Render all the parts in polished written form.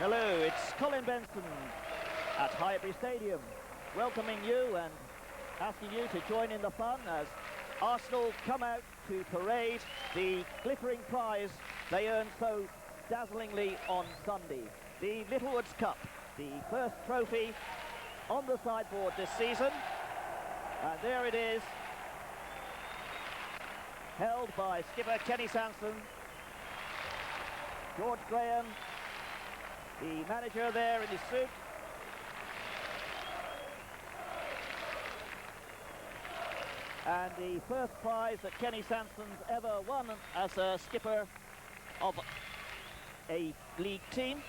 Hello, it's Colin Benson at Highbury Stadium, welcoming you and asking you to join in the fun as Arsenal come out to parade the glittering prize they earned so dazzlingly on Sunday. The Littlewoods Cup, the first trophy on the sideboard this season. And there it is, held by skipper Kenny Sansom, George Graham, the manager there in his suit. And the first prize that Kenny Sansom's ever won as a skipper of a league team.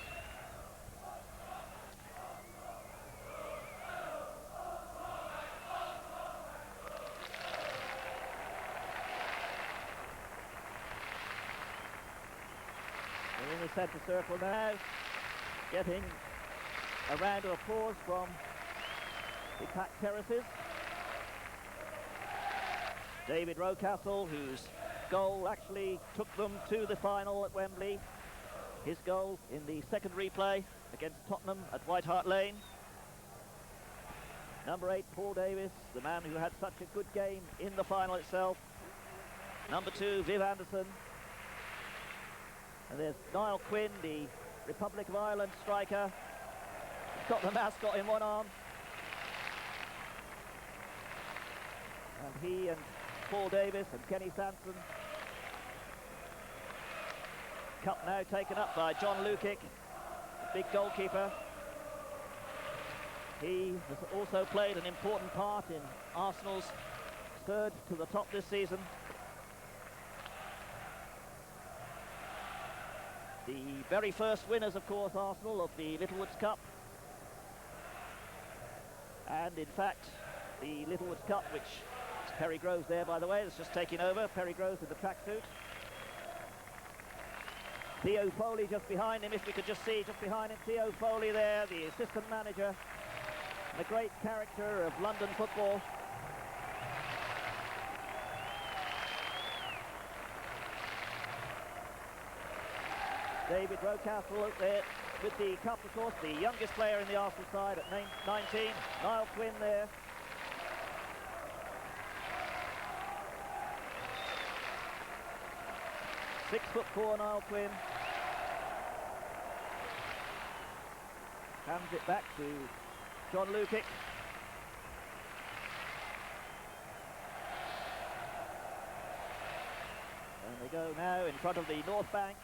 We're in the centre circle now, getting a round of applause from the packed terraces. David Rocastle, whose goal actually took them to the final at Wembley. His goal in the second replay against Tottenham at White Hart Lane. Number 8, Paul Davis, the man who had such a good game in the final itself. Number 2, Viv Anderson. And there's Niall Quinn, the Republic of Ireland striker. He's got the mascot in one arm. And he and Paul Davis and Kenny Sansom. Cup now taken up by John Lukic, big goalkeeper. He has also played an important part in Arsenal's third to the top this season. The very first winners, of course, Arsenal, of the Littlewoods Cup. And in fact, the Littlewoods Cup, which Perry Groves there, by the way, that's just taking over. Perry Groves in the tracksuit. Theo Foley just behind him, if we could just see just behind him. Theo Foley there, the assistant manager, the great character of London football. David Rocastle out there with the cup, of course, the youngest player in the Arsenal side at 19. Niall Quinn there. .6'4" Niall Quinn. Hands it back to John Lukic. And they go now in front of the North Bank.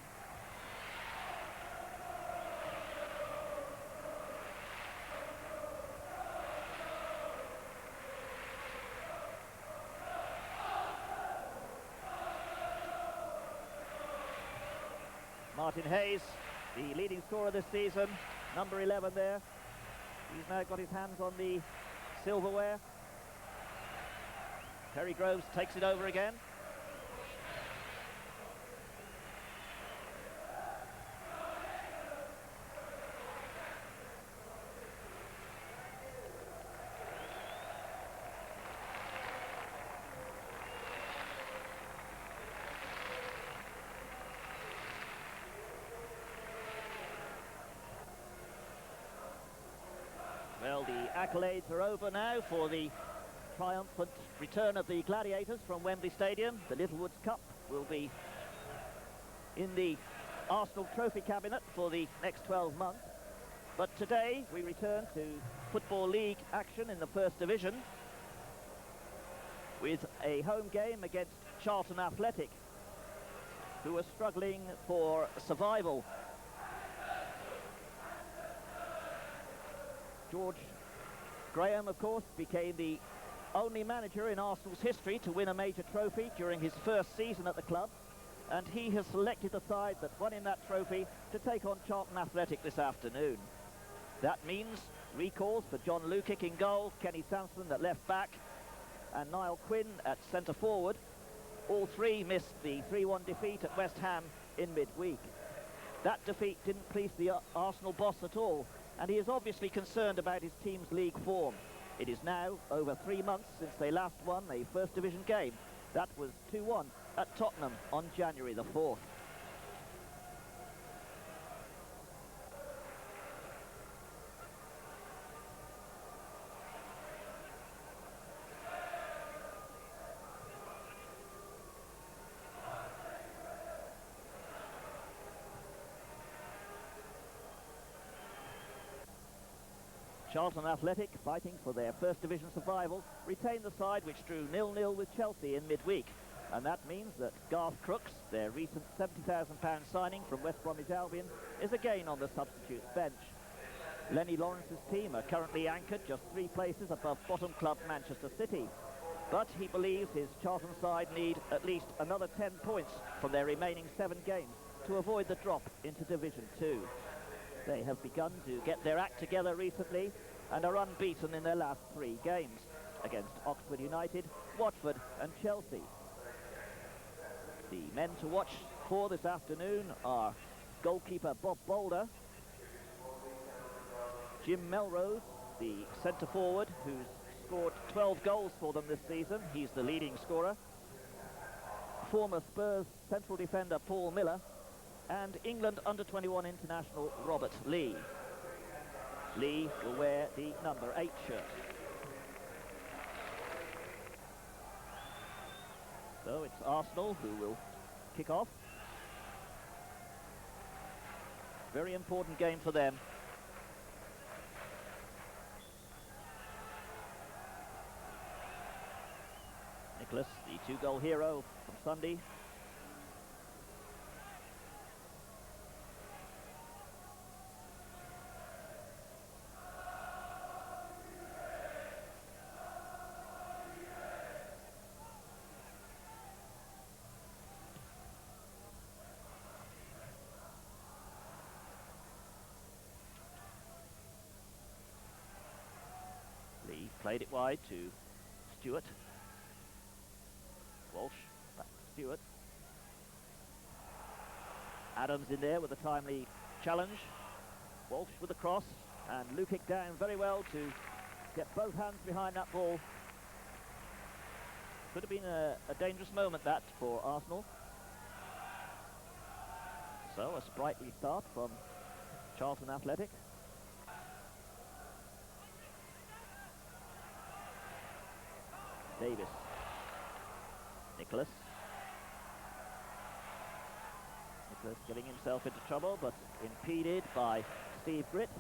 Martin Hayes, the leading scorer this season, number 11 there. He's now got his hands on the silverware. Perry Groves takes it over again. Well, the accolades are over now for the triumphant return of the Gladiators from Wembley Stadium. The Littlewoods Cup will be in the Arsenal trophy cabinet for the next 12 months. But today we return to Football League action in the First Division with a home game against Charlton Athletic, who are struggling for survival. George Graham, of course, became the only manager in Arsenal's history to win a major trophy during his first season at the club, and he has selected the side that won in that trophy to take on Charlton Athletic this afternoon. That means recalls for John Lukic in goal, Kenny Sansom at left back, and Niall Quinn at centre forward. All three missed the 3-1 defeat at West Ham in midweek. That defeat didn't please the Arsenal boss at all, and he is obviously concerned about his team's league form. It is now over 3 months since they last won a First Division game. That was 2-1 at Tottenham on January the 4th. Charlton Athletic, fighting for their first division survival, retain the side which drew 0-0 with Chelsea in midweek. And that means that Crooks, their recent £70,000 signing from West Bromwich Albion, is again on the substitutes bench. Lenny Lawrence's team are currently anchored just 3 places above bottom club Manchester City. But he believes his Charlton side need at least another 10 points from their remaining 7 games to avoid the drop into Division 2. They have begun to get their act together recently and are unbeaten in their last 3 games against Oxford United, Watford and Chelsea. The men to watch for this afternoon are goalkeeper Bob Boulder, Jim Melrose, the centre forward who's scored 12 goals for them this season. He's the leading scorer. Former Spurs central defender Paul Miller, and England under-21 international Robert Lee. Lee will wear the number 8 shirt. So it's Arsenal who will kick off. Very important game for them. Nicholas, the 2-goal hero from Sunday. Lee played it wide to Stuart. Walsh, back to Stuart. Adams in there with a timely challenge. Walsh with the cross, and Lukic down very well to get both hands behind that ball. Could have been a dangerous moment, that, for Arsenal. So a sprightly start from Charlton Athletic. Davis. Nicholas getting himself into trouble, but impeded by Steve Gritt.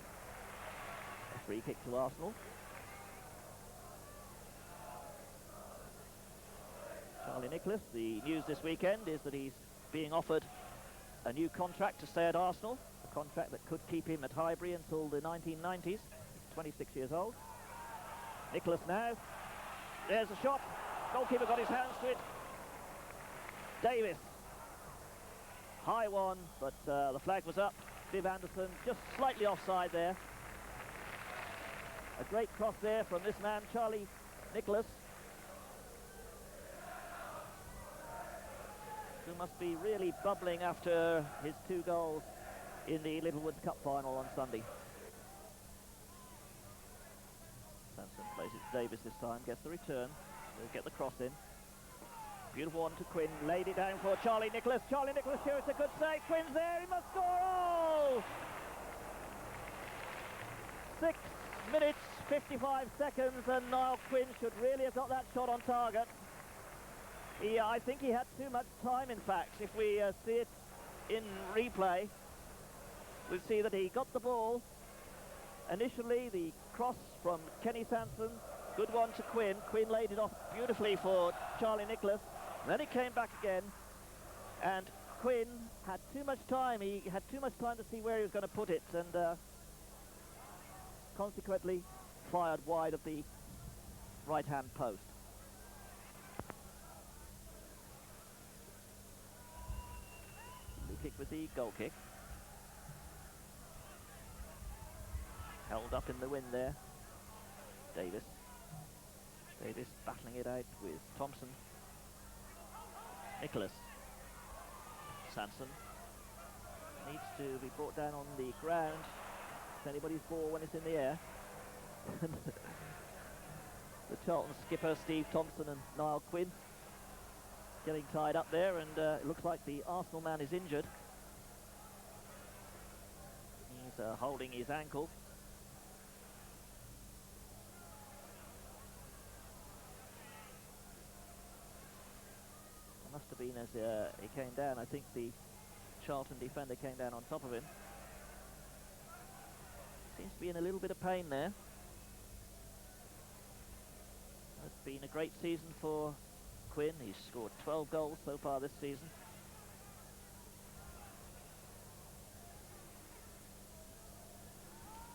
A free kick to Arsenal. Charlie Nicholas, the news this weekend is that he's being offered a new contract to stay at Arsenal, a contract that could keep him at Highbury until the 1990s. He's 26 years old. Nicholas now. There's a shot. Goalkeeper got his hands to it. Davis. High one, but the flag was up. Viv Anderson just slightly offside there. A great cross there from this man, Charlie Nicholas, who must be really bubbling after his 2 goals in the Littlewoods Cup final on Sunday. Sansom plays it to Davis this time, gets the return. He'll get the cross in. Beautiful one to Quinn, laid it down for Charlie Nicholas. Charlie Nicholas shoots a good save. Quinn's there, he must score. Oh! 6 minutes, 55 seconds, and Niall Quinn should really have got that shot on target. I think he had too much time, in fact. If we see it in replay, we'll see that he got the ball. Initially, the cross from Kenny Sansom, good one to Quinn. Quinn laid it off beautifully for Charlie Nicholas. Then he came back again, and Quinn had too much time. He had too much time to see where he was going to put it, and consequently fired wide of the right-hand post. Lukic with the goal kick. Held up in the wind there. Davis battling it out with Thompson. Nicholas. Sansom needs to be brought down on the ground. It's anybody's ball when it's in the air. The Charlton skipper Steve Thompson and Niall Quinn getting tied up there, and it looks like the Arsenal man is injured. He's holding his ankle. Must have been as he came down. I think the Charlton defender came down on top of him. Seems to be in a little bit of pain there. been a great season for Quinn. He's scored 12 goals so far this season.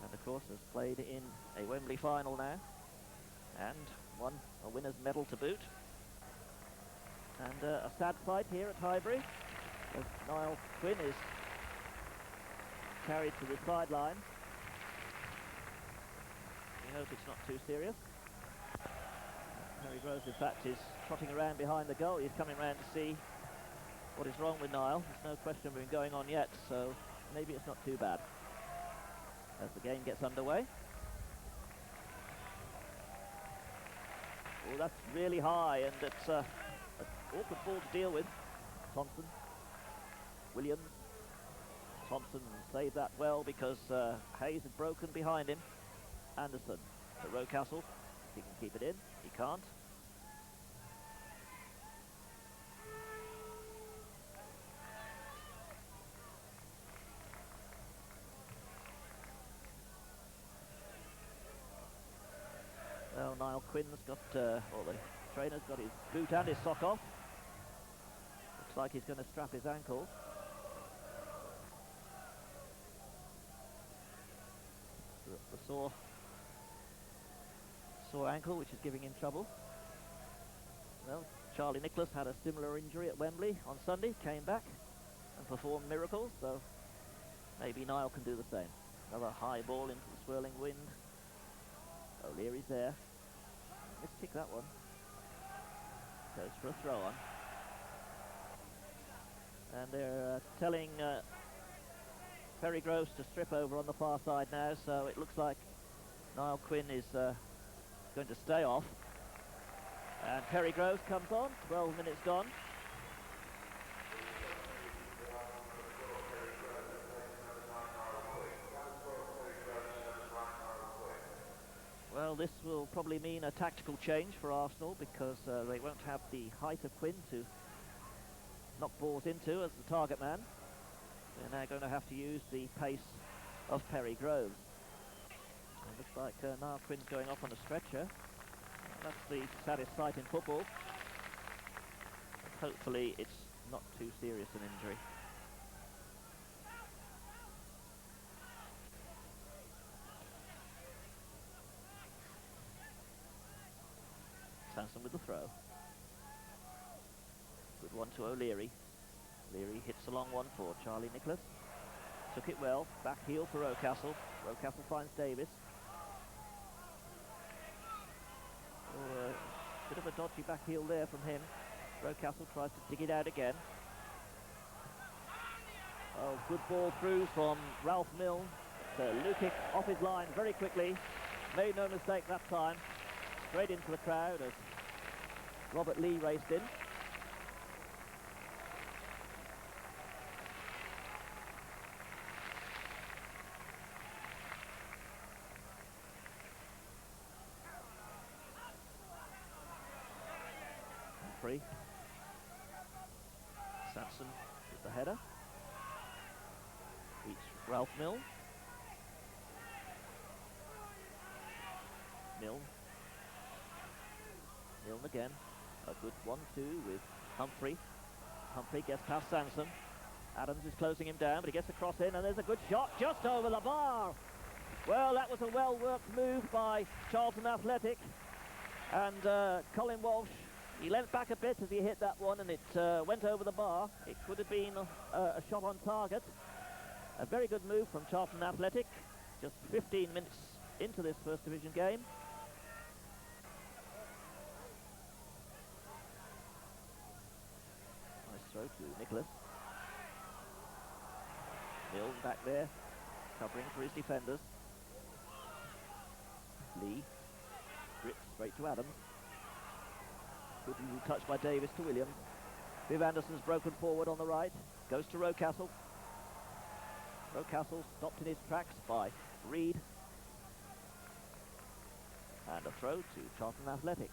And of course has played in a Wembley final now and won a winner's medal to boot. And a sad sight here at Highbury as Niall Quinn is carried to the sideline. We hope it's not too serious. Harry Groves, in fact, is trotting around behind the goal. He's coming round to see what is wrong with Niall. There's no question been going on yet, so maybe it's not too bad. As the game gets underway. Oh, that's really high, and it's an awkward ball to deal with. Thompson, Williams. Thompson saved that well because Hayes had broken behind him. Anderson to Rocastle. He can keep it in. He can't. Well, Niall Quinn's got, or the trainer's got his boot and his sock off. Looks like he's going to strap his ankle. The sore ankle, which is giving him trouble. Well, Charlie Nicholas had a similar injury at Wembley on Sunday, came back and performed miracles, so maybe Niall can do the same. Another high ball into the swirling wind. O'Leary's there. Let's kick that one. Goes for a throw on. And they're telling Perry Groves to strip over on the far side now, so it looks like Niall Quinn is going to stay off. And Perry Groves comes on, 12 minutes gone. Well, this will probably mean a tactical change for Arsenal because they won't have the height of Quinn to knock balls into as the target man. They're now going to have to use the pace of Perry Groves. It looks like Niall Quinn's going off on a stretcher. That's the saddest sight in football. But hopefully it's not too serious an injury. Sansom with the throw. Good one to O'Leary. O'Leary hits a long one for Charlie Nicholas. Took it well. Back heel for Rocastle. Rocastle finds Davis. Oh, bit of a dodgy back heel there from him. Rocastle tries to dig it out again. Oh, good ball through from Ralph Milne. Lukic off his line very quickly. Made no mistake that time. Straight into the crowd as Robert Lee raced in. Humphrey. Sansom with the header. Beats Ralph Milne. Milne again. A good 1-2 with Humphrey. Humphrey gets past Sansom. Adams is closing him down, but he gets a cross in, and there's a good shot just over the bar. Well, that was a well-worked move by Charlton Athletic. And Colin Walsh, he leant back a bit as he hit that one, and it went over the bar. It could have been a shot on target. A very good move from Charlton Athletic. Just 15 minutes into this First Division game. Throw to Nicholas. Milne back there, covering for his defenders. Lee. Gritt straight to Adams. Good little touch by Davis to Williams. Viv Anderson's broken forward on the right. Goes to Rocastle. Rocastle stopped in his tracks by Reid. And a throw to Charlton Athletic.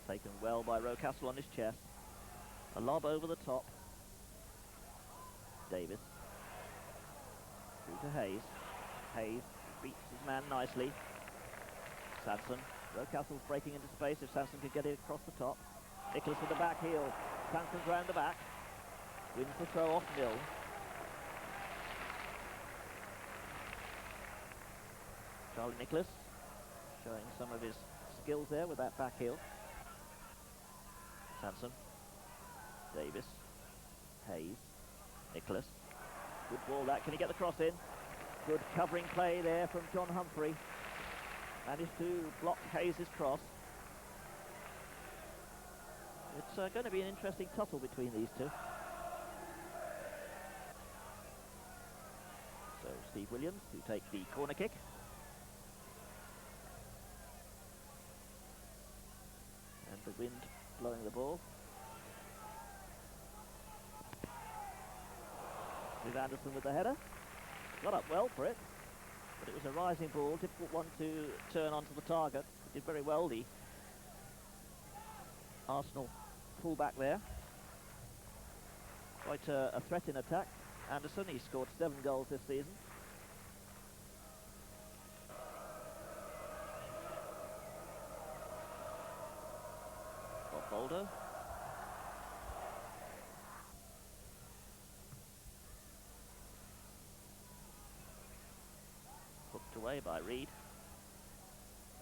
Taken well by Rocastle on his chest. A lob over the top. Davis. Through to Hayes. Hayes beats his man nicely. Sansom. Rocastle's breaking into space if Sansom can get it across the top. Nicholas with the back heel. Sansom's round the back. Wins the throw off Milne. Charlie Nicholas showing some of his skills there with that back heel. Sansom. Davis. Hayes. Nicholas. Good ball that. Can he get the cross in? Good covering play there from John Humphrey. Managed to block Hayes' cross. It's going to be an interesting tussle between these two. So Steve Williams to take the corner kick. And the wind blowing the ball. With Anderson with the header. Got up well for it, but it was a rising ball, difficult one to turn onto the target. Did very well, the Arsenal fullback there. Quite a threat in attack. Anderson, he scored 7 goals this season. Bob Boulder. Hooked away by Reid.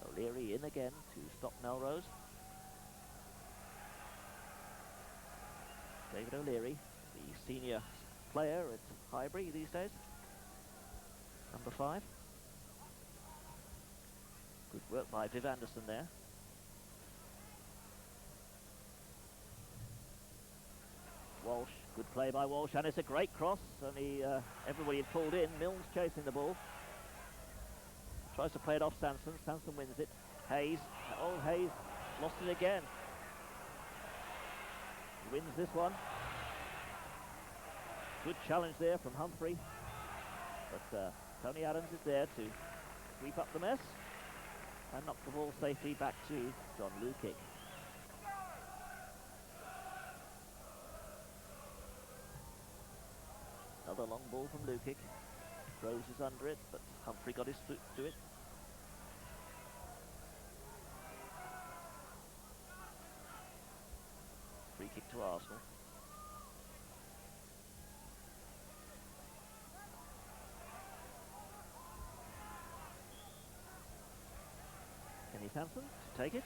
O'Leary in again to stop Melrose. David O'Leary, the senior player at Highbury these days. Number 5. Good work by Viv Anderson there. Walsh, good play by Walsh, and it's a great cross. Only everybody had pulled in. Milne's chasing the ball. Tries to play it off Sansom. Sansom wins it. Hayes. Oh, Hayes lost it again. He wins this one. Good challenge there from Humphrey. But Tony Adams is there to sweep up the mess and knock the ball safely back to John Lukic. Another long ball from Lukic. Rose is under it, but Humphrey got his foot to it. Free kick to Arsenal. Kenny Sansom to take it.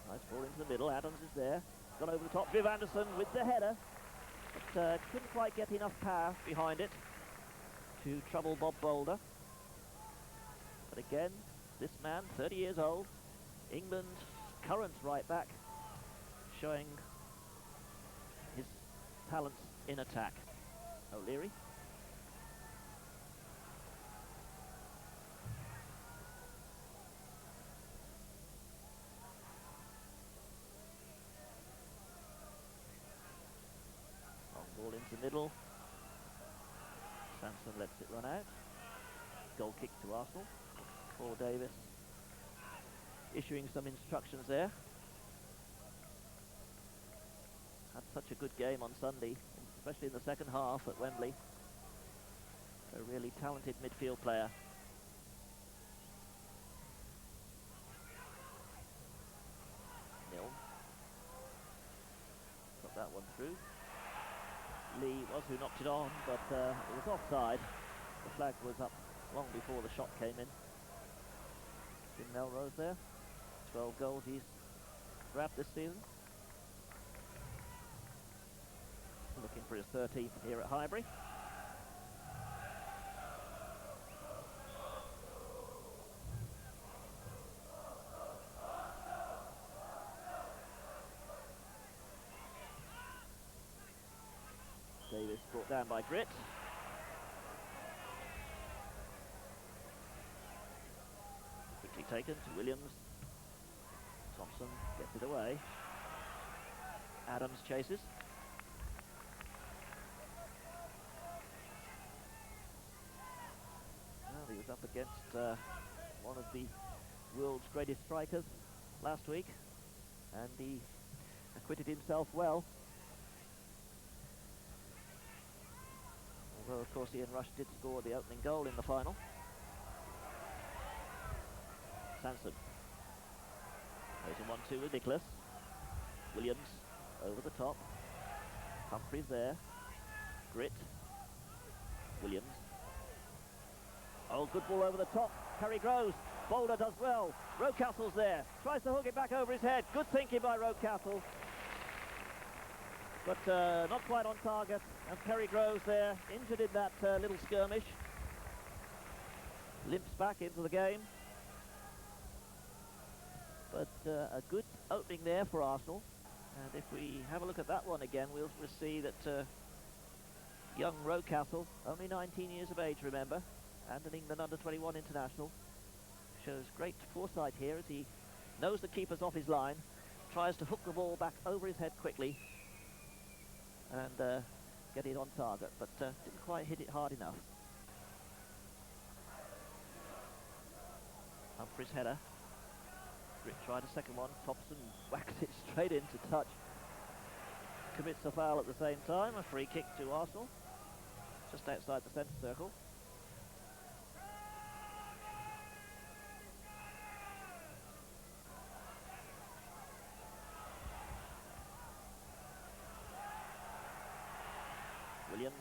Nice ball into the middle. Adams is there. Gone over the top. Viv Anderson with the header. But couldn't quite get enough power behind it to trouble Bob Boulder. But again, this man, 30 years old, England's current right back, showing his talents in attack. O'Leary. Ball into the middle. Sansom lets it run out. Goal kick to Arsenal. Paul Davis issuing some instructions there. Had such a good game on Sunday, especially in the second half at Wembley. A really talented midfield player. Milne. Got that one through. Lee was who knocked it on, but it was offside. The flag was up long before the shot came in. Jim Melrose there. 12 goals he's grabbed this season. Looking for his 13th here at Highbury. Davis brought down by Gritt. Quickly taken to Williams. Thompson gets it away. Adams chases. Well, he was up against one of the world's greatest strikers last week, and he acquitted himself well. Although, of course, Ian Rush did score the opening goal in the final. Sansom goes in 1-2 with Nicholas. Williams over the top. Humphrey's there. Gritt. Williams. Oh, good ball over the top. Harry Groves. Boulder does well. Rocastle's there. Tries to hook it back over his head. Good thinking by Rocastle. But not quite on target. And Perry Groves there, injured in that little skirmish. Limps back into the game. But a good opening there for Arsenal. And if we have a look at that one again, we'll see that young Rocastle, only 19 years of age, remember, and an England under-21 international, shows great foresight here as he knows the keeper's off his line, tries to hook the ball back over his head quickly and get it on target, but didn't quite hit it hard enough. Humphrey's header. Gritt tried a second one. Thompson whacks it straight into touch. Commits a foul at the same time. A free kick to Arsenal, just outside the centre circle. Williams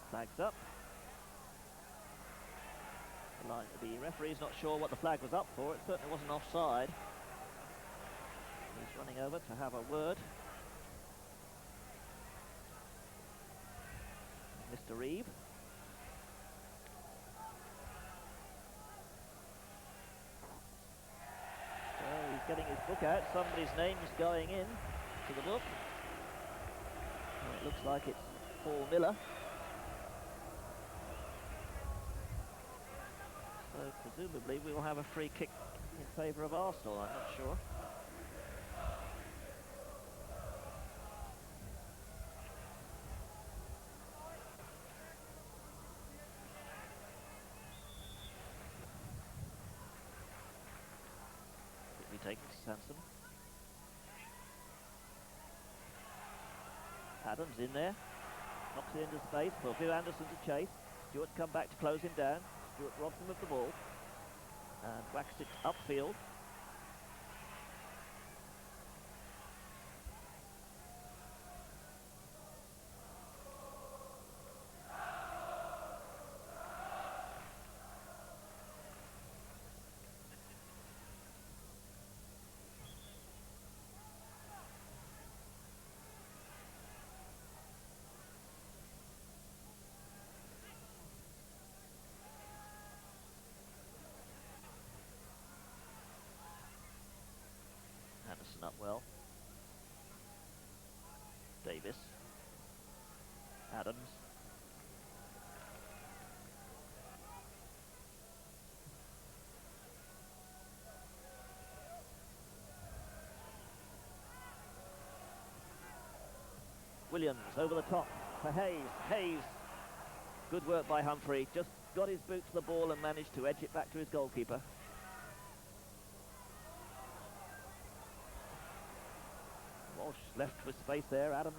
flags up. The referee's not sure what the flag was up for. It certainly wasn't offside. He's running over to have a word. Mr. Reid. So he's getting his book out. Somebody's name's going in to the book. And it looks like it's Paul Miller. So presumably we will have a free kick in favour of Arsenal, I'm not sure. Quickly taken to Sansom. Adams in there. Knocks it into space for Viv Anderson to chase. Stuart come back to close him down. Stuart robs him of the ball and whacks it upfield. Anderson up well. Davis. Adams. Williams over the top for Hayes. Hayes. Good work by Humphrey. Just got his boot to the ball and managed to edge it back to his goalkeeper. Walsh left with space there. Adams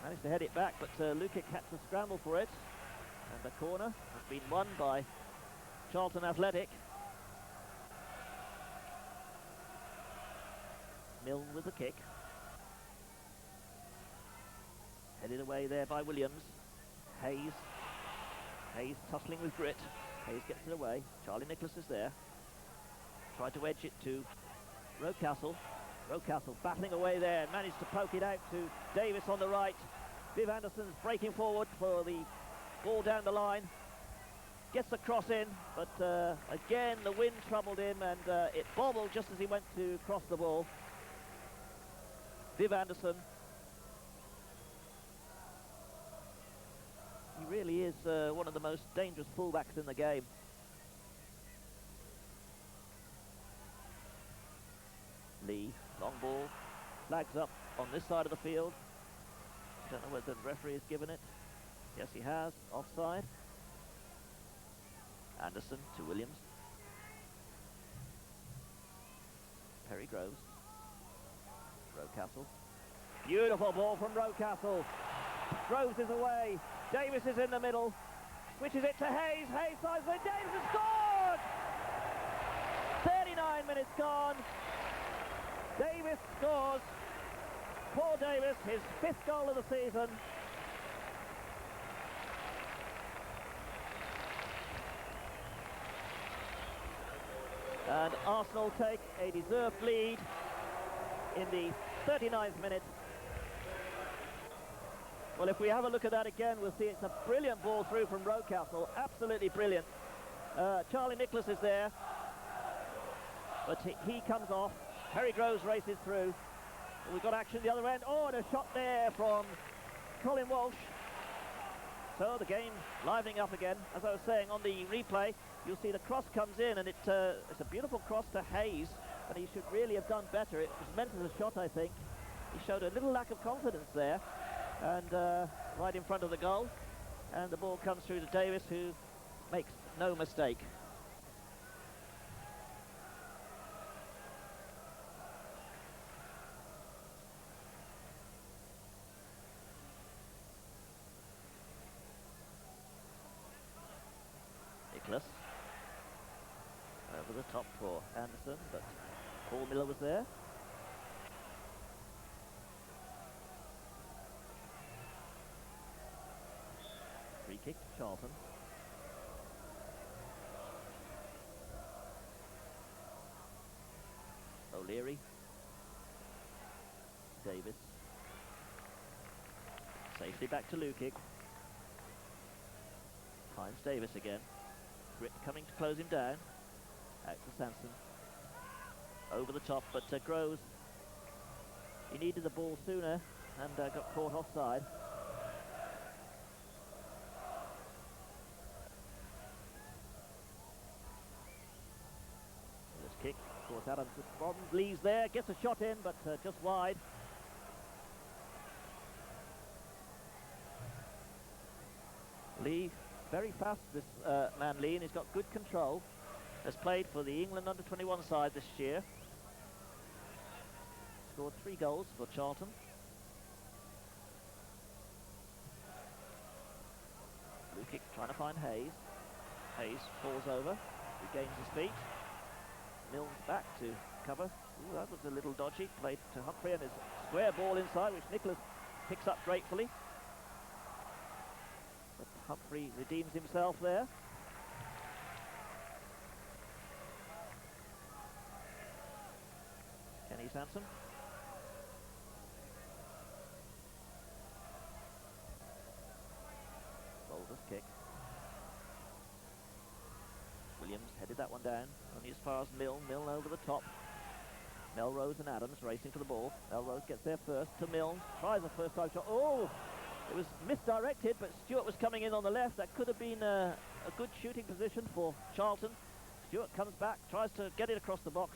managed to head it back, but Lukic had to scramble for it. And the corner has been won by Charlton Athletic. Milne with the kick. Headed away there by Williams. Hayes. Hayes tussling with Gritt. Hayes gets it away. Charlie Nicholas is there. Tried to edge it to Rocastle. Rocastle battling away there. Managed to poke it out to Davis on the right. Viv Anderson's breaking forward for the ball down the line. Gets the cross in, but again the wind troubled him and it bobbled just as he went to cross the ball. Viv Anderson. He really is one of the most dangerous fullbacks in the game. Lee, long ball, flags up on this side of the field. Don't know whether the referee has given it. Yes, he has. Offside. Anderson to Williams. Perry Groves. Rocastle. Beautiful ball from Rocastle. Groves is away. Davis is in the middle. Switches it to Hayes. Hayes sides with Davis has scored! 39 minutes gone. Davis scores. Paul Davis, his 5th goal of the season. And Arsenal take a deserved lead in the 39th minute. Well, if we have a look at that again, we'll see it's a brilliant ball through from Rocastle. Absolutely brilliant. Charlie Nicholas is there, but he comes off. Perry Groves races through. We've got action at the other end. Oh, and a shot there from Colin Walsh. So the game livening up again. As I was saying on the replay, you'll see the cross comes in, and it's a beautiful cross to Hayes, and he should really have done better. It was meant as a shot, I think. He showed a little lack of confidence there, and right in front of the goal. And the ball comes through to Davis, who makes no mistake. Nicholas. Over the top for Anderson, but Paul Miller was there. Free kick to Charlton. O'Leary. Davis. Safely back to Lukic. Finds Davis again. Gritt coming to close him down. Out to Sansom. Over the top, but Groves, he needed the ball sooner and got caught offside. This kick, of course, Adams responds, leaves there, gets a shot in, but just wide. Lee, very fast, this man Lee, and he's got good control. Has played for the England under-21 side this year. Scored 3 goals for Charlton. Lukic trying to find Hayes. Hayes falls over, regains his feet. Milne's back to cover. Ooh, that was a little dodgy. Played to Humphrey, and his square ball inside, which Nicholas picks up gratefully. But Humphrey redeems himself there. Sansom. Boulder's kick. Williams headed that one down, only as far as Milne. Milne over the top. Melrose and Adams racing for the ball. Melrose gets there first to Milne. Tries a first time shot. Oh! It was misdirected, but Stuart was coming in on the left. That could have been a good shooting position for Charlton. Stuart comes back, tries to get it across the box.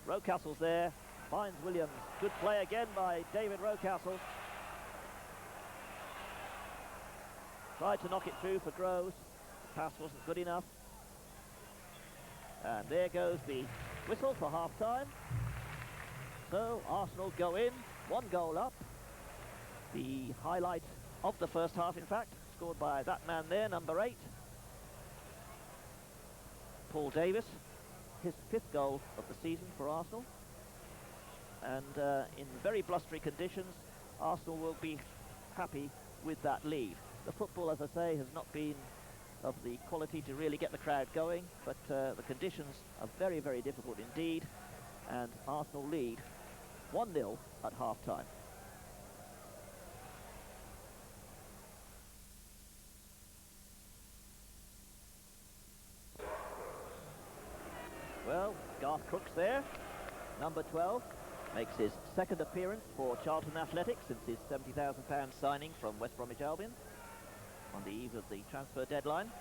Rocastle's there. Finds Williams. Good play again by David Rocastle. Tried to knock it through for Groves. The pass wasn't good enough. And there goes the whistle for half-time. So Arsenal go in, 1 goal up. The highlight of the first half, in fact, scored by that man there, number 8. Paul Davis, his 5th goal of the season for Arsenal. And in very blustery conditions, Arsenal will be happy with that lead. The football, as I say, has not been of the quality to really get the crowd going, but the conditions are very, very difficult indeed, and Arsenal lead 1-0 at half-time. Well, Garth Crooks there, number 12. Makes his 2nd appearance for Charlton Athletic since his £70,000 signing from West Bromwich Albion on the eve of the transfer deadline.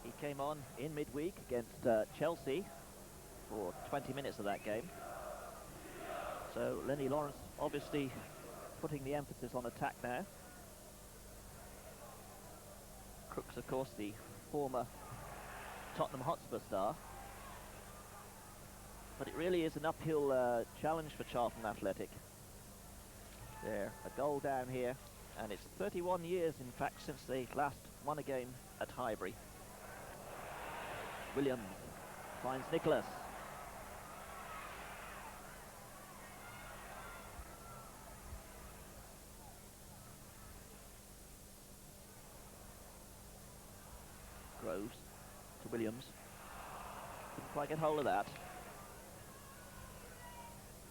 He came on in midweek against Chelsea for 20 minutes of that game. So Lenny Lawrence obviously putting the emphasis on attack now. Crooks, of course, the former Tottenham Hotspur star. But it really is an uphill challenge for Charlton Athletic. There, a goal down here, and it's 31 years, in fact, since they last won a game at Highbury. Williams finds Nicholas. Groves to Williams. Couldn't quite get hold of that.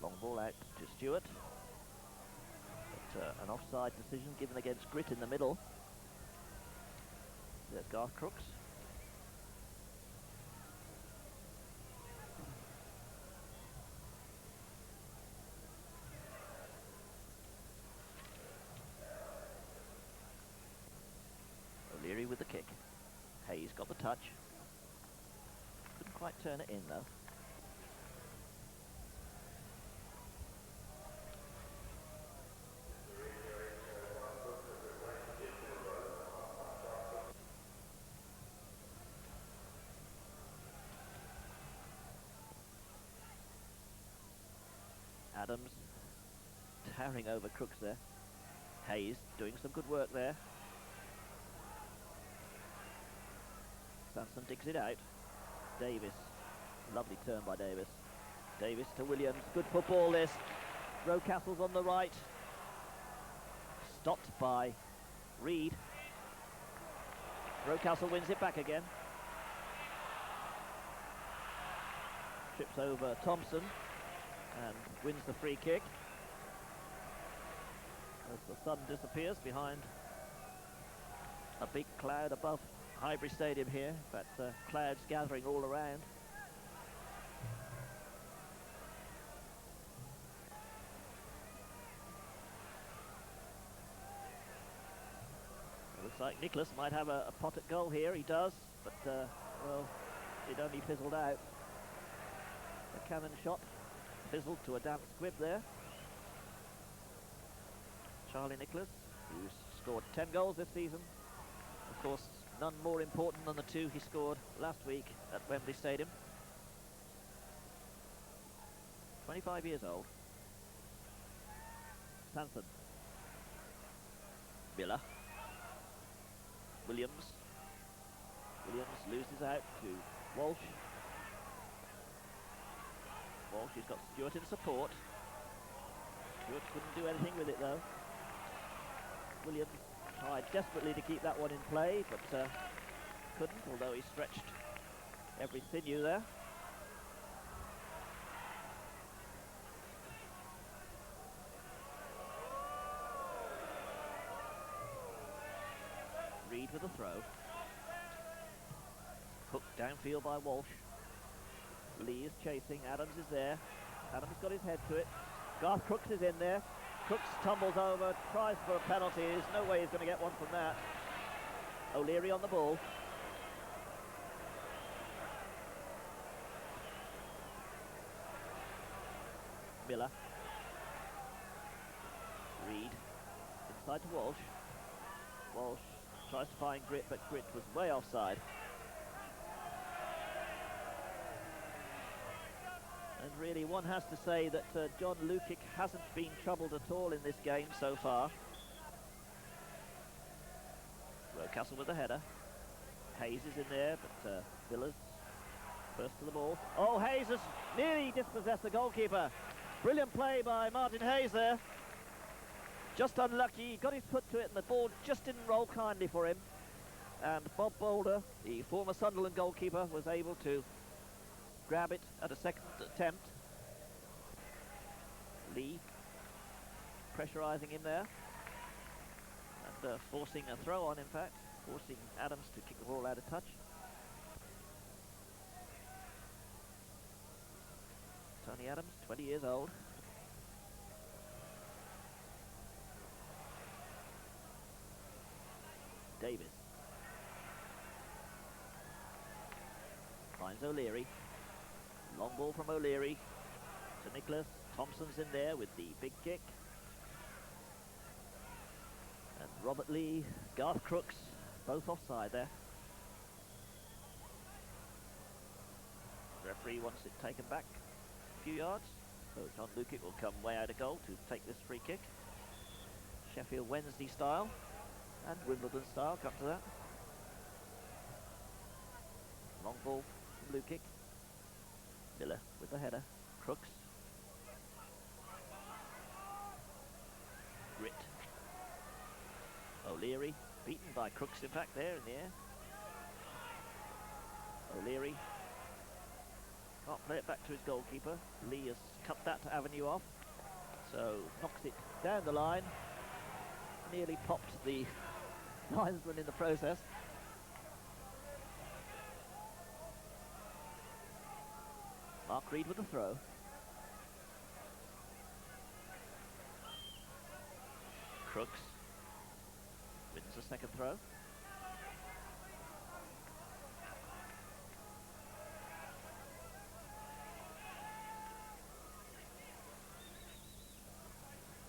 Long ball out to Stuart. But an offside decision given against Gritt in the middle. There's Crooks. O'Leary with the kick. Hayes got the touch. Couldn't quite turn it in though. Adams towering over Crooks there. Hayes doing some good work there. Sansom digs it out. Davis. Lovely turn by Davis. Davis to Williams. Good football this. Rocastle's on the right. Stopped by Reid. Rocastle wins it back again. Trips over Thompson and wins the free kick. As the sun disappears behind a big cloud above Highbury Stadium here. In fact, clouds gathering all around. Looks like Nicholas might have a pot at goal here. He does, but well, it only fizzled out. A cannon shot fizzled to a damp squib there. Charlie Nicholas, who's scored 10 goals this season. Of course, none more important than the 2 he scored last week at Wembley Stadium. 25 years old. Sansom. Miller. Williams. Williams loses out to Walsh. Walsh, he's got Stuart in support. Stuart couldn't do anything with it though. Williams tried desperately to keep that one in play, but couldn't, although he stretched every sinew there. Reid with a throw. Hooked downfield by Walsh. Lee is chasing, Adams is there. Adams got his head to it. Crooks is in there. Crooks tumbles over, tries for a penalty. There's no way he's going to get one from that. O'Leary on the ball. Miller. Reid. Inside to Walsh. Walsh tries to find Gritt, but Gritt was way offside. And really, one has to say that John Lukic hasn't been troubled at all in this game so far. Rocastle with the header. Hayes is in there, but Villas first to the ball. Oh, Hayes has nearly dispossessed the goalkeeper. Brilliant play by Martin Hayes there. Just unlucky, he got his foot to it and the ball just didn't roll kindly for him. And Bob Boulder, the former Sunderland goalkeeper, was able to grab it at a second attempt. Lee pressurising him there and forcing a throw on, in fact, forcing Adams to kick the ball out of touch. Tony Adams, 20 years old. Davis finds O'Leary. Long ball from O'Leary to Nicholas. Thompson's in there with the big kick. And Robert Lee, Crooks, both offside there. referee wants it taken back a few yards. So John Lukic will come way out of goal to take this free kick. Sheffield Wednesday style and Wimbledon style, come to that. Long ball from Lukic. Miller with the header. Crooks. Gritt. O'Leary, beaten by Crooks in fact there in the air. O'Leary can't play it back to his goalkeeper. Lee has cut that avenue off, so knocks it down the line. Nearly popped the linesman in the process. Mark Reid with the throw. Crooks wins the second throw.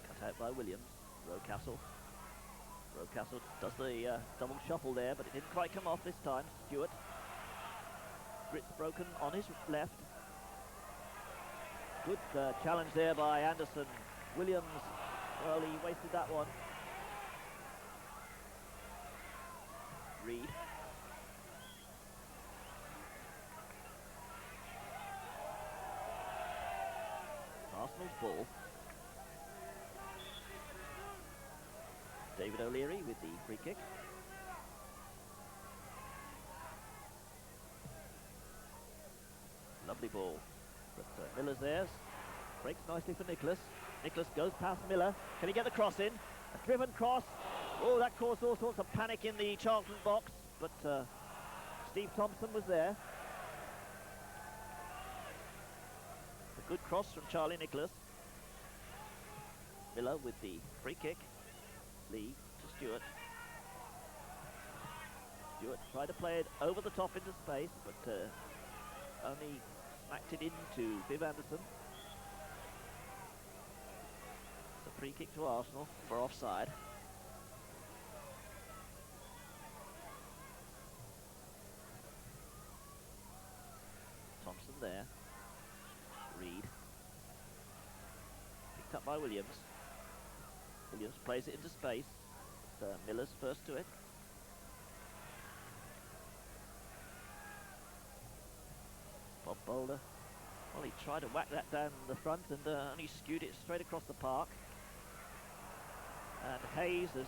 Cut out by Williams. Rocastle. Rocastle does the double shuffle there, but it didn't quite come off this time. Stuart. Gritt's broken on his left. Good challenge there by Anderson. Williams, well, he wasted that one. Reid. Arsenal's ball. David O'Leary with the free kick. Lovely ball. But Miller's there. Breaks nicely for Nicholas. Nicholas goes past Miller. Can he get the cross in? A driven cross. Oh, that caused all sorts of panic in the Charlton box. But Steve Thompson was there. A good cross from Charlie Nicholas. Miller with the free kick. Lee to Stuart. Stuart tried to play it over the top into space, but only smacked it into Viv Anderson. It's a free kick to Arsenal for offside. Thompson there. Reid. Picked up by Williams. Williams plays it into space. Miller's first to it. Bob Boulder. Well, he tried to whack that down the front and only skewed it straight across the park. And Hayes has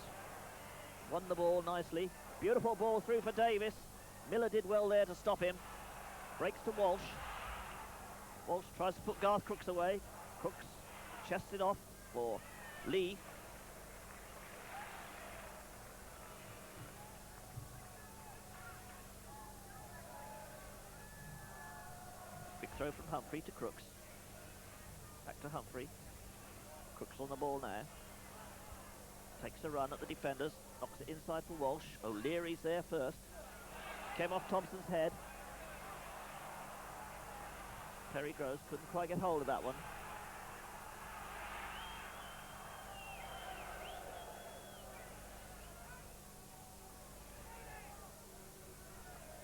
won the ball nicely. Beautiful ball through for Davis. Miller did well there to stop him. Breaks to Walsh. Walsh tries to put Garth Crooks away. Crooks chests it off for Lee. Throw from Humphrey to Crooks. Back to Humphrey. Crooks on the ball now. Takes a run at the defenders. Knocks it inside for Walsh. O'Leary's there first. Came off Thompson's head. Perry Groves couldn't quite get hold of that one.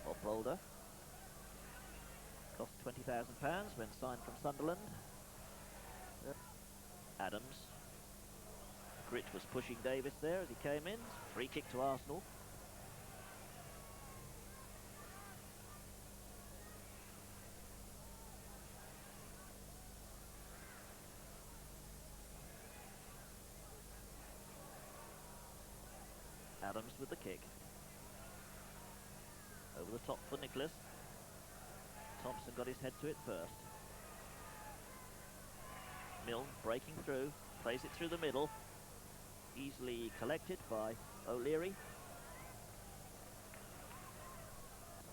Bob Boulder. Cost £20,000 when signed from Sunderland. Adams. Gritt was pushing Davis there as he came in. Free kick to Arsenal. Adams with the kick. Over the top for Nicholas. Thompson got his head to it first. Milne breaking through, plays it through the middle. Easily collected by O'Leary.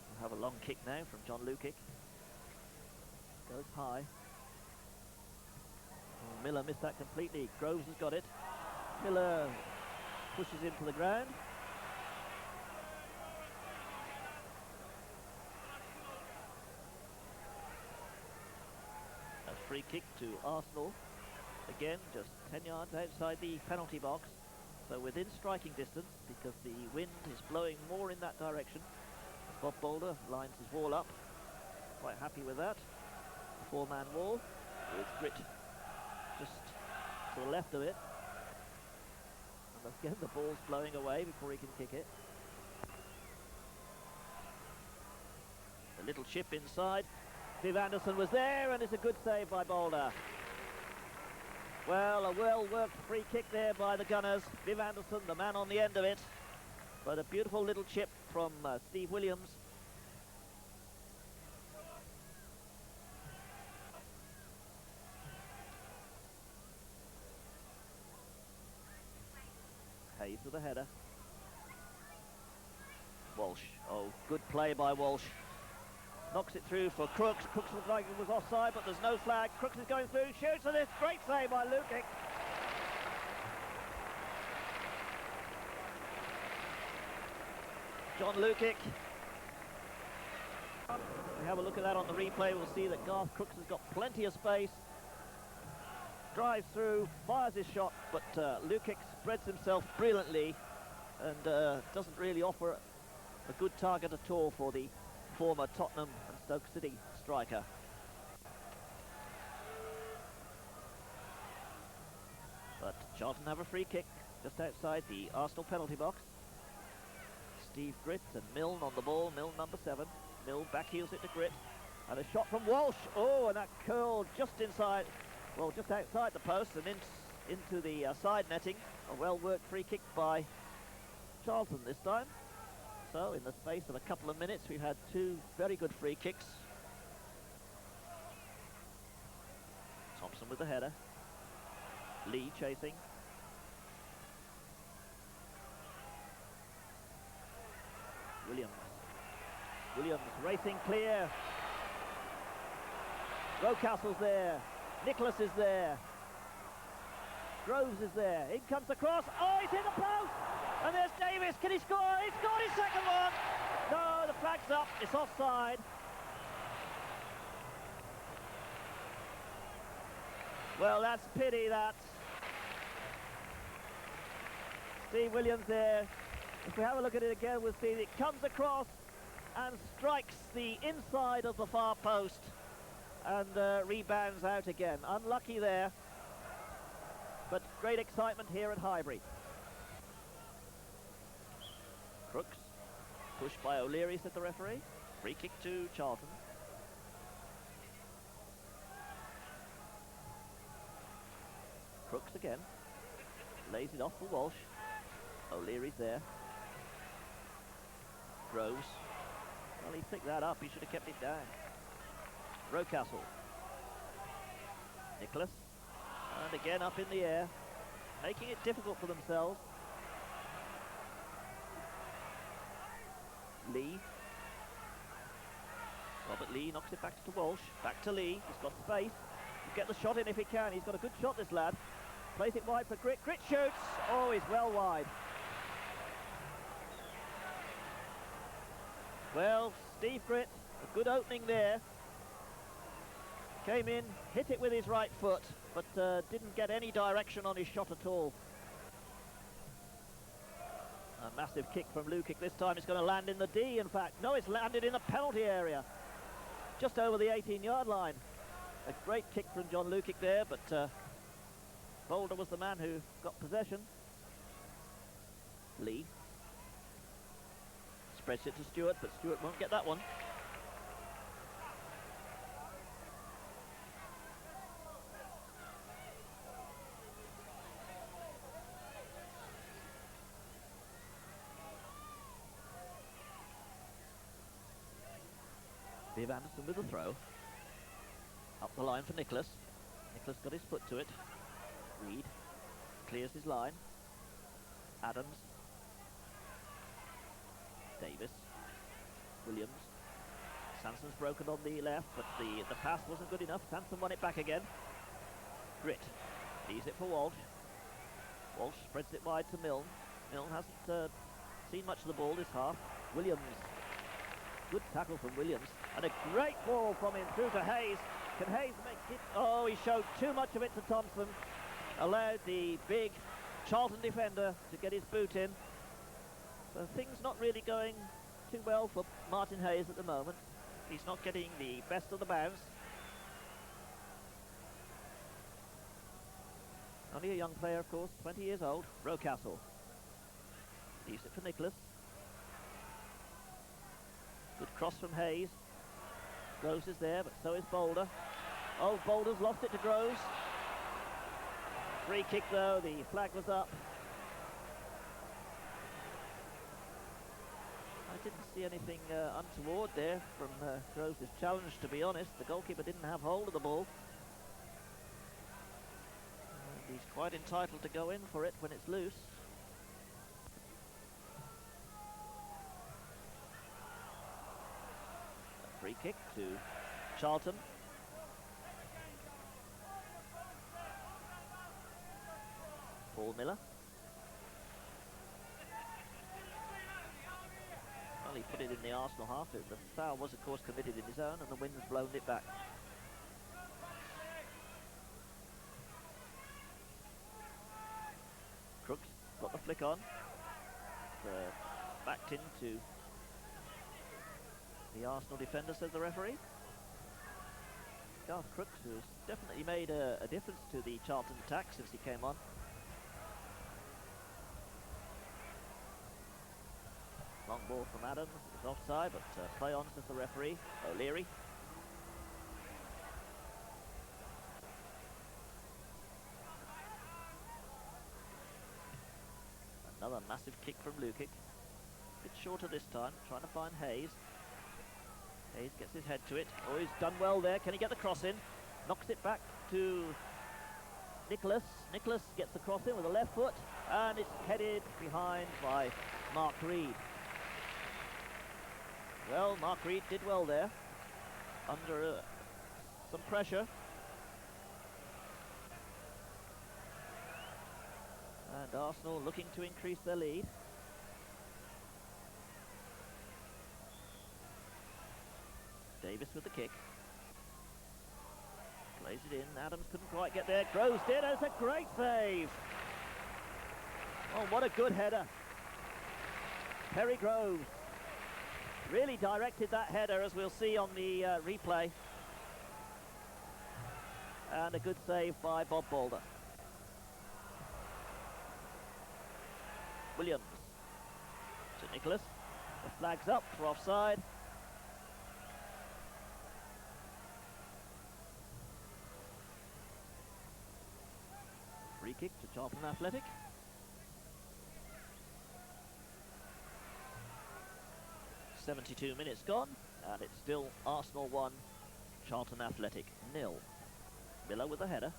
We'll have a long kick now from John Lukic. Goes high. Oh, Miller missed that completely. Groves has got it. Miller pushes him to the ground. Free kick to Arsenal. Again, just 10 yards outside the penalty box. So within striking distance, because the wind is blowing more in that direction. Bob Boulder lines his wall up. Quite happy with that. four-man wall with Gritt just to the left of it. And again, the ball's blowing away before he can kick it. A little chip inside. Viv Anderson was there, and it's a good save by Boulder. Well, a well-worked free kick there by the Gunners. Viv Anderson, the man on the end of it. But a beautiful little chip from Steve Williams. Hayes with a header. Walsh. Oh, good play by Walsh. Knocks it through for Crooks. Crooks looked like it was offside, but there's no flag. Crooks is going through, shoots, and it's great save by Lukic. John Lukic. If we have a look at that on the replay, we'll see that Garth Crooks has got plenty of space. Drives through, fires his shot, but Lukic spreads himself brilliantly and doesn't really offer a good target at all for the former Tottenham and Stoke City striker. But Charlton have a free kick just outside the Arsenal penalty box. Steve Gritt and Milne on the ball. Milne number 7. Milne backheels it to Gritt. And a shot from Walsh. Oh, and that curled just inside, well, just outside the post and into the side netting. A well-worked free kick by Charlton this time. So, in the space of a couple of minutes, we've had 2 very good free kicks. Thompson with the header. Lee chasing. Williams racing clear. Rocastle's there. Nicholas is there. Groves is there. In comes the cross. Oh, he's hit the post! And there's Davis. Can he score? He scored his second one! No, the flag's up. It's offside. Well, that's pity, that. Steve Williams there. If we have a look at it again, we'll see it comes across and strikes the inside of the far post and rebounds out again. Unlucky there, but great excitement here at Highbury. Crooks, pushed by O'Leary, said the referee. Free kick to Charlton. Crooks again, lays it off for Walsh. O'Leary's there. Groves. Well, he picked that up. He should have kept it down. Rocastle. Nicholas. And again up in the air. Making it difficult for themselves. Lee. Robert Lee knocks it back to Walsh. Back to Lee. He's got space. He'll get the shot in if he can. He's got a good shot, this lad. Plays it wide for Gritt. Gritt shoots. Oh, he's well wide. Well, Steve Gritt, a good opening there. Came in, hit it with his right foot, but didn't get any direction on his shot at all. A massive kick from Lukic. This time it's going to land in the D, in fact. No, it's landed in the penalty area. Just over the 18-yard line. A great kick from John Lukic there, but Boulder was the man who got possession. Lee. Spreads it to Stuart, but Stuart won't get that one. Viv Anderson with the throw. Up the line for Nicholas. Nicholas got his foot to it. Reid clears his line. Adams. Davis. Williams. Sansom's broken on the left, but the pass wasn't good enough. Sansom won it back again. Gritt leaves it for Walsh. Walsh spreads it wide to Milne. Milne hasn't seen much of the ball this half. Williams. Good tackle from Williams. And a great ball from him through to Hayes. Can Hayes make it? Oh, he showed too much of it to Thompson. Allowed the big Charlton defender to get his boot in. So things not really going too well for Martin Hayes at the moment. He's not getting the best of the bounce. Only a young player, of course, 20 years old. Rocastle. Leaves it for Nicholas. Good cross from Hayes. Groves is there, but so is Boulder. Oh, Boulder's lost it to Groves. Free kick though, the flag was up. I didn't see anything untoward there from Groves' challenge, to be honest. The goalkeeper didn't have hold of the ball. And he's quite entitled to go in for it when it's loose. A free kick to Charlton. Paul Miller. Well, he put it in the Arsenal half. The foul was, of course, committed in his own, and the wind's blown it back. Crooks got the flick on. Backed into the Arsenal defender, says the referee. Garth Crooks, who's definitely made a difference to the Charlton attack since he came on. Long ball from Adams. It's offside, but play on, says the referee. O'Leary. Another massive kick from Lukic. A bit shorter this time, trying to find Hayes. Hayes gets his head to it. Oh, he's done well there. Can he get the cross in? Knocks it back to Nicholas. Nicholas gets the cross in with the left foot, and it's headed behind by Mark Reid. Well, Mark Reid did well there, under some pressure. And Arsenal looking to increase their lead. Davis with the kick. Plays it in. Adams couldn't quite get there. Groves did. It's a great save. Oh, what a good header. Perry Groves really directed that header, as we'll see on the replay. And a good save by Bob Boulder. Williams to Nicholas. The flag's up for offside. Free kick to Charlton Athletic. .72 minutes gone, and it's still Arsenal 1, Charlton Athletic 0. Miller with the header.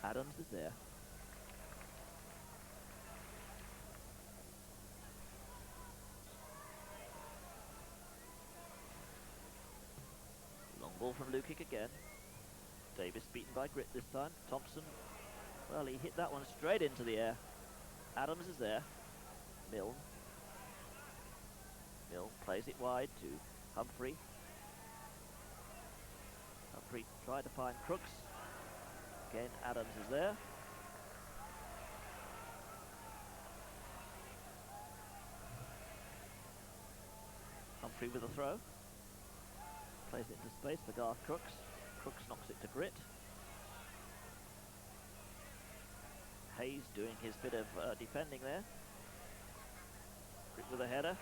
Adams is there. Long ball from Lukic again. Davis beaten by Gritt this time. Thompson, well, he hit that one straight into the air. Adams is there. Milne. Milne plays it wide to Humphrey. Humphrey tried to find Crooks. Again, Adams is there. Humphrey with a throw. Plays it into space for Garth Crooks. Crooks knocks it to Gritt. Hayes doing his bit of defending there. Gritt with a header.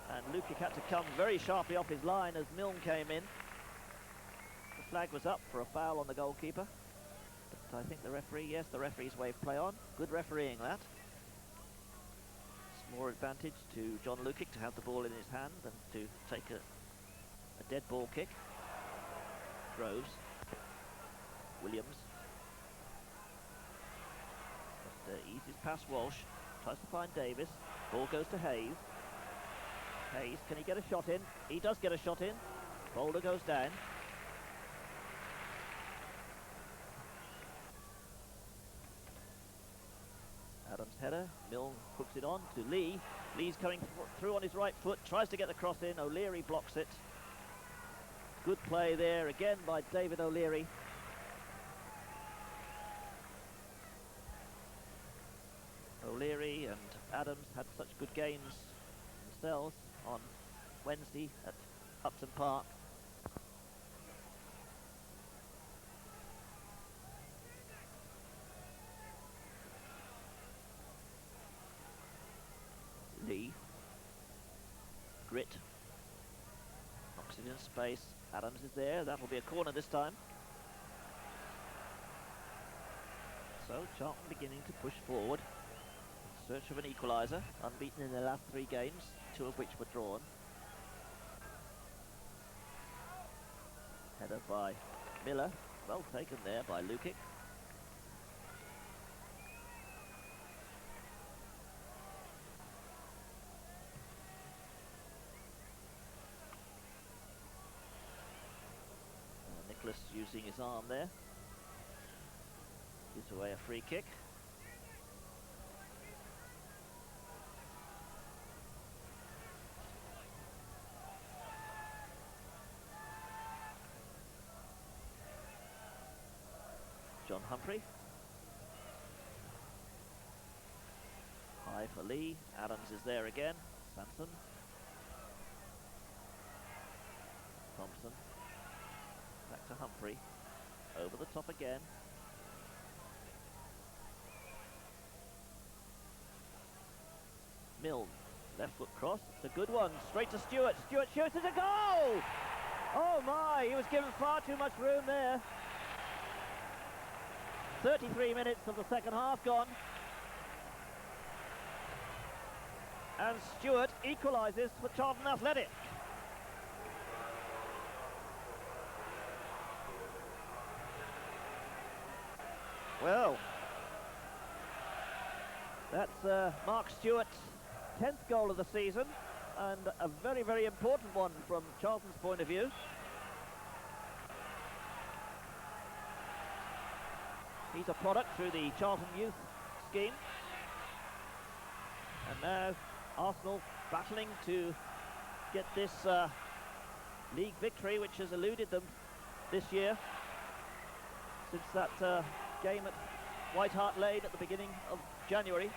And Lukic had to come very sharply off his line as Milne came in. The flag was up for a foul on the goalkeeper. But I think the referee, yes, the referee's waved play on. Good refereeing that. It's more advantage to John Lukic to have the ball in his hand than to take a dead ball kick. Groves. Williams. Just eases past Walsh. Tries to find Davis. Ball goes to Hayes. Hayes, can he get a shot in? He does get a shot in. Boulder goes down. Adams' header. Milne hooks it on to Lee. Lee's coming through on his right foot. Tries to get the cross in. O'Leary blocks it. Good play there again by David O'Leary. O'Leary and Adams had such good games themselves on Wednesday at Upton Park. Knocks it in space. Adams is there. That'll be a corner this time. So Charlton beginning to push forward. In search of an equaliser. Unbeaten in their last 3 games, 2 of which were drawn. Header by Miller. Well taken there by Lukic. Nicholas using his arm there. Gives away a free kick. John Humphrey. High for Lee. Adams is there again. Sansom. Thompson. Back to Humphrey. Over the top again. Milne. Left foot cross. It's a good one. Straight to Stuart. Stuart shoots. It's a goal! Oh my! He was given far too much room there. 33 minutes of the second half gone. And Stuart equalises for Charlton Athletic. Well, that's Mark Stewart's 10th goal of the season, and a very, very important one from Charlton's point of view. He's a product through the Charlton youth scheme. And now Arsenal battling to get this league victory, which has eluded them this year since that game at White Hart Lane at the beginning of January.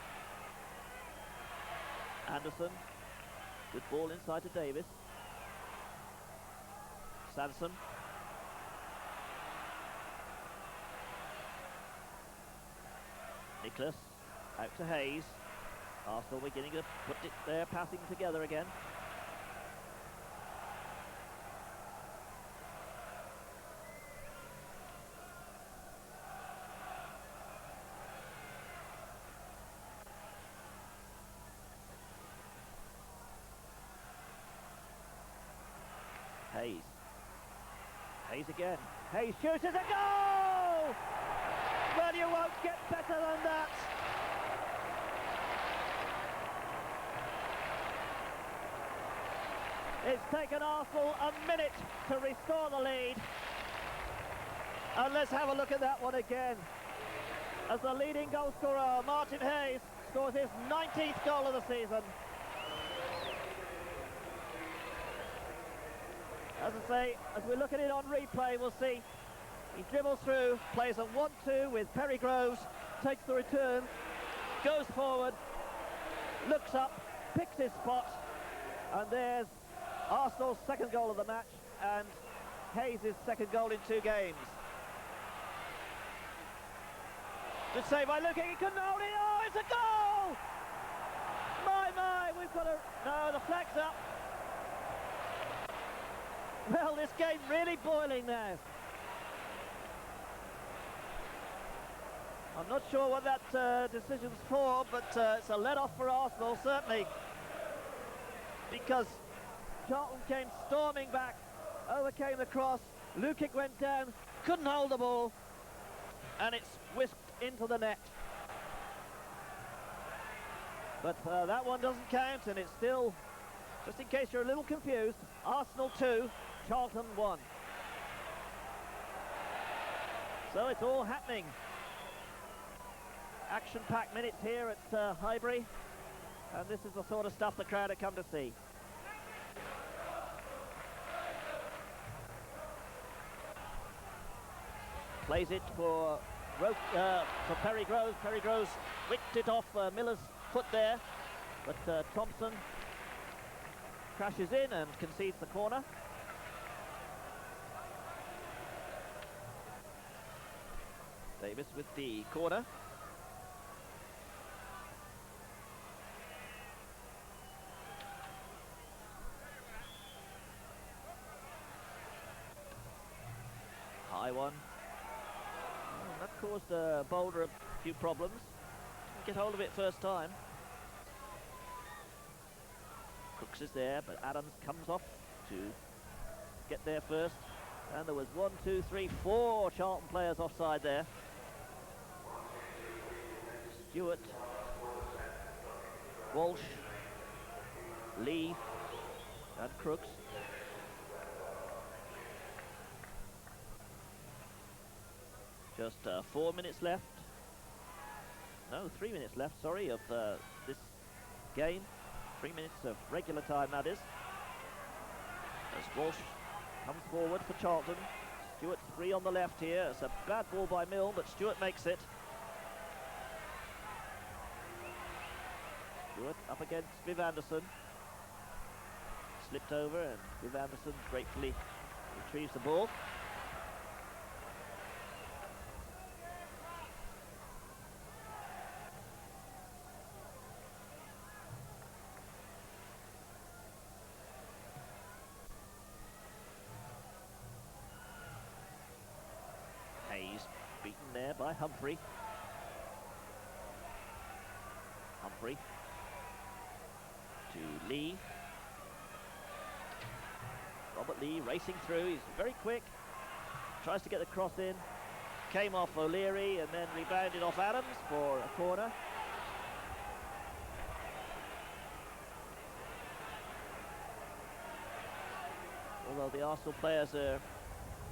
Anderson, good ball inside to Davis. Sansom. Nicholas, out to Hayes. Arsenal beginning to put it there, passing together again. Hayes. Hayes again. Hayes shoots, it's a goal! Well, you won't get better than that. It's taken Arsenal a minute to restore the lead. And let's have a look at that one again. As the leading goal scorer, Martin Hayes, scores his 19th goal of the season. As I say, as we look at it on replay, we'll see he dribbles through, plays a 1-2 with Perry Groves, takes the return, goes forward, looks up, picks his spot, and there's Arsenal's second goal of the match and Hayes' second goal in 2 games. Good save by Lukic, he couldn't hold it, oh, it's a goal! My, we've got a... No, the flag's up. Well, this game's really boiling now. I'm not sure what that decision's for, but it's a let-off for Arsenal, certainly. Because Charlton came storming back, overcame the cross, Lukic went down, couldn't hold the ball, and it's whisked into the net. But that one doesn't count, and it's still, just in case you're a little confused, Arsenal 2, Charlton 1. So it's all happening. Action-packed minutes here at Highbury, and this is the sort of stuff the crowd have come to see. Plays it for Perry Groves. Perry Groves whipped it off Miller's foot there, but Thompson crashes in and concedes the corner. Davis with the corner. one. Oh, that caused Boulder a few problems. Didn't get hold of it first time. Crooks is there, but Adams comes off to get there first. And there was 1, 2, 3, 4 Charlton players offside there. Stuart, Walsh, Lee, and Crooks. Just 4 minutes left. No, 3 minutes left, sorry, of this game. 3 minutes of regular time, that is. As Walsh comes forward for Charlton. Stuart's free on the left here. It's a bad ball by Milne, but Stuart makes it. Stuart up against Viv Anderson. Slipped over, and Viv Anderson gratefully retrieves the ball. Beaten there by Humphrey. Humphrey to Lee. Robert Lee racing through. He's very quick. Tries to get the cross in. Came off O'Leary and then rebounded off Adams for a corner. Although the Arsenal players are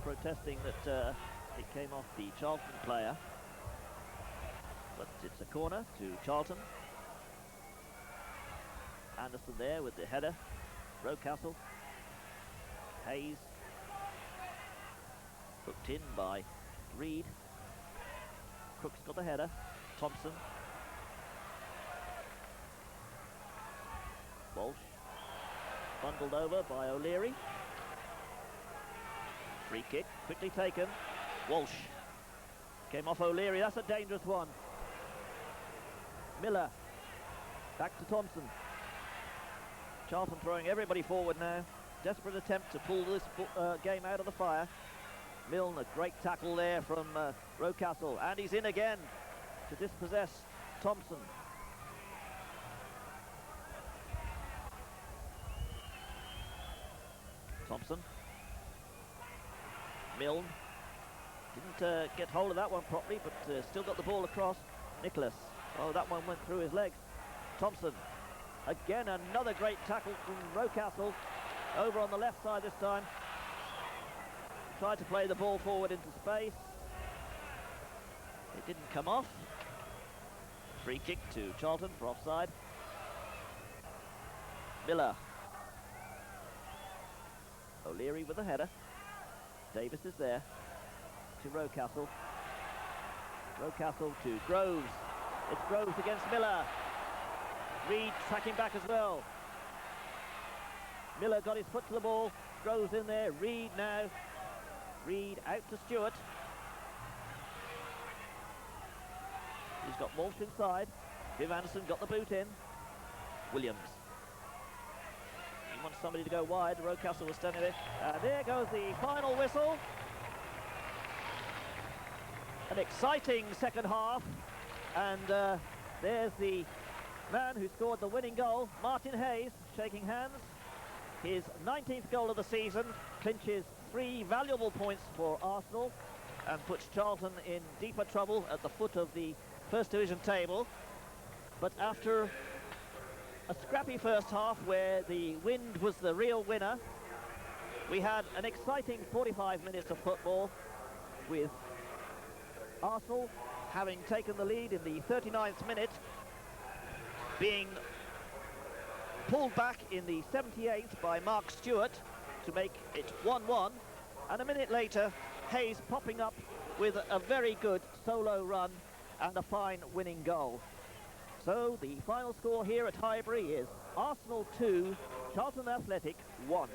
protesting that it came off the Charlton player, but it's a corner to Charlton. Anderson there with the header. Rocastle. Hayes. Hooked in by Reid. Crooks got the header. Thompson. Walsh. Bundled over by O'Leary. Free kick, quickly taken. Walsh came off O'Leary. That's a dangerous one. Miller back to Thompson. Charlton throwing everybody forward now. Desperate attempt to pull this game out of the fire. Milne, a great tackle there from Rocastle, and he's in again to dispossess Thompson. Thompson. Milne didn't get hold of that one properly, but still got the ball across. Nicholas. Oh, that one went through his legs. Thompson. Again, another great tackle from Rocastle. Over on the left side this time. Tried to play the ball forward into space. It didn't come off. Free kick to Charlton for offside. Miller. O'Leary with the header. Davis is there to Rocastle. Rocastle to Groves. It's Groves against Miller. Reid tracking back as well. Miller got his foot to the ball. Groves in there. Reid now. Reid out to Stuart. He's got Walsh inside. Viv Anderson got the boot in. Williams. He wants somebody to go wide. Rocastle was standing there. There goes the final whistle. An exciting second half. And there's the man who scored the winning goal, Martin Hayes, shaking hands. His 19th goal of the season clinches 3 valuable points for Arsenal and puts Charlton in deeper trouble at the foot of the First Division table. But after a scrappy first half where the wind was the real winner, we had an exciting 45 minutes of football with Arsenal having taken the lead in the 39th minute, being pulled back in the 78th by Mark Stuart to make it 1-1, and a minute later Hayes popping up with a very good solo run and a fine winning goal. So the final score here at Highbury is Arsenal 2, Charlton Athletic 1.